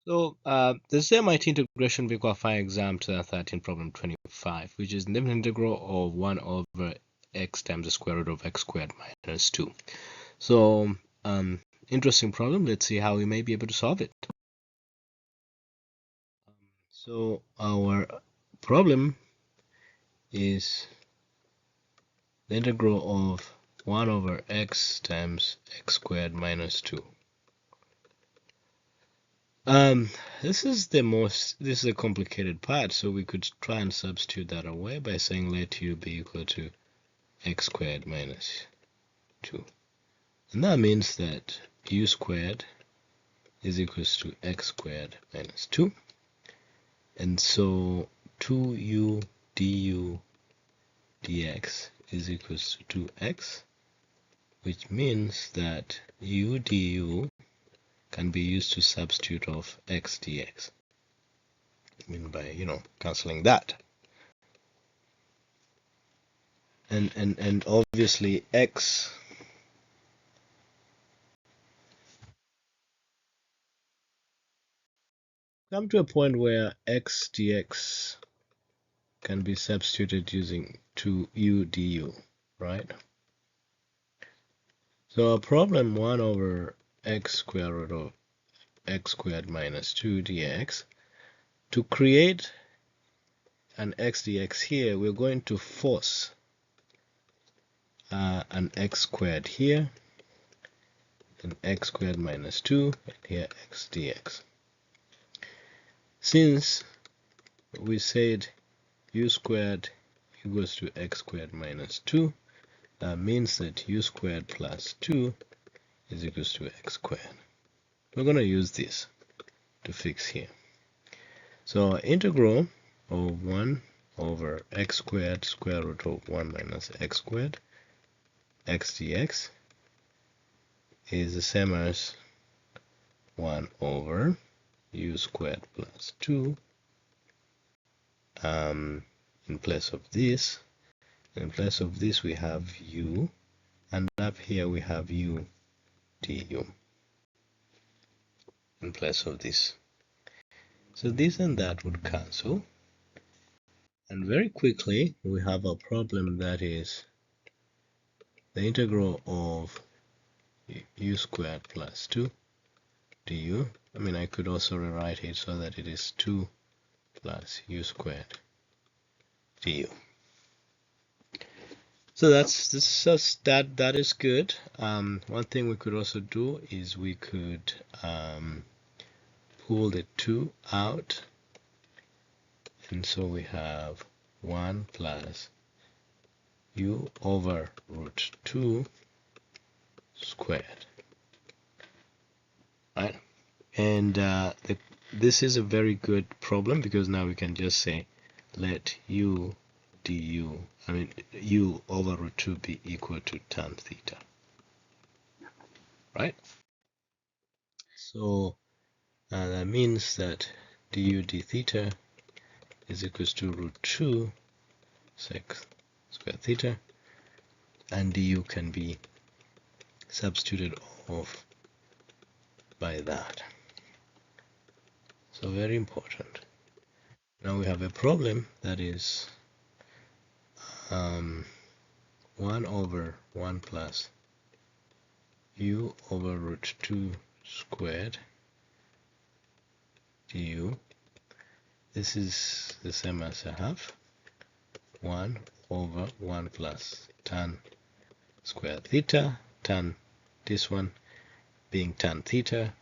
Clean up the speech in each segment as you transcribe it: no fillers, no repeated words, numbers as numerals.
This is the MIT Integration Week Qualifying Exam 2013 problem 25, which is the limit integral of 1 over x times the square root of x squared minus 2. So, interesting problem. Let's see how we may be able to solve it. So, our problem is the integral of 1 over x times x squared minus 2. This is a complicated part, so we could try and substitute that away by saying let u be equal to x squared minus 2. And that means that u squared is equals to x squared minus 2. And so 2u du dx is equals to 2x, which means that u du can be used to substitute of x dx. I mean by, cancelling that. And obviously x come to a point where x dx can be substituted using 2u du, right? So our problem 1 over x square root of x squared minus 2 dx. To create an x dx here, we're going to force an x squared here, and x squared minus 2, and here x dx. Since we said u squared equals to x squared minus 2, that means that u squared plus 2 is equals to x squared. We're going to use this to fix here. So our integral of 1 over x squared square root of 1 minus x squared x dx is the same as 1 over u squared plus 2 in place of this. In place of this we have u, and up here we have u du in place of this. So this and that would cancel, and very quickly we have a problem that is the integral of u squared plus 2 du. I mean, I could also rewrite it so that it is 2 plus u squared du. So that is good. One thing we could also do is we could pull the 2 out, and so we have 1 plus u over root 2 squared, right? And this is a very good problem because now we can just say let u du, I mean u over root 2 be equal to tan theta, right? So that means that du d theta is equals to root 2 sec square theta, and du can be substituted off by that. So very important. Now we have a problem that is 1 over 1 plus u over root 2 squared du. This is the same as I have 1 over 1 plus tan square theta, tan this one being tan theta,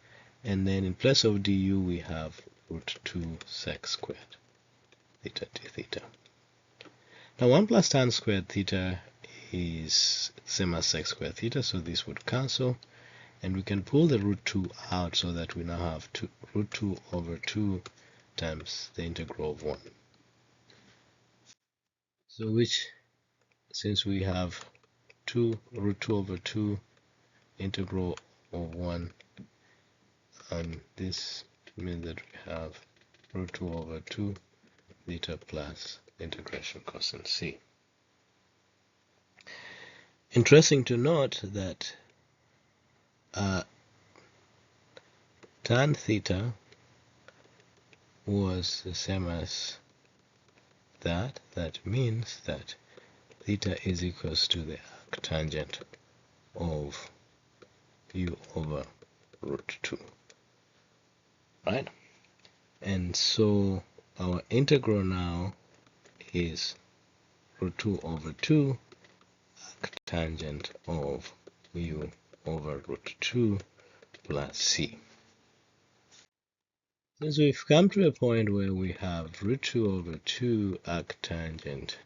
and then in place of du we have root 2 sec squared theta d theta. Now 1 plus tan squared theta is same as sec squared theta, so this would cancel, and we can pull the root 2 out so that we now have root 2 over 2 times the integral of 1. So which, since we have root 2 over 2 integral of 1, and this means that we have root 2 over 2 theta plus integration cosine c. Interesting to note that tan theta was the same as that. That means that theta is equals to the arctangent of u over root 2, right? And so our integral now is root 2 over 2 arctangent of u over root 2 plus c. Since we've come to a point where we have root 2 over 2 arctangent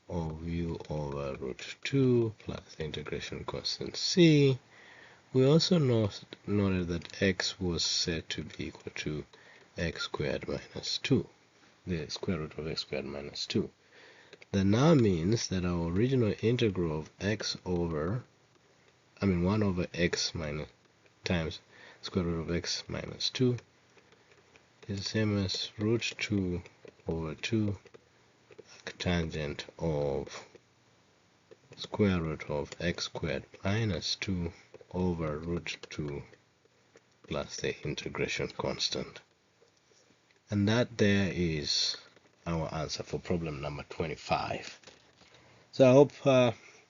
of u over root 2 plus the integration constant c, we also noted that x was said to be equal to x squared minus 2, the square root of x squared minus 2. That now means that our original integral of x over, 1 over x minus times square root of x minus 2 is the same as root 2 over 2 arctangent of square root of x squared minus 2 over root 2 plus the integration constant. And that there is our answer for problem number 25. So I hope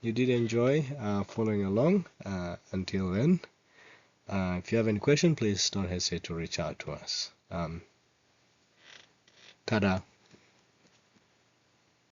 you did enjoy following along. Until then, if you have any question, please don't hesitate to reach out to us. Ta-da.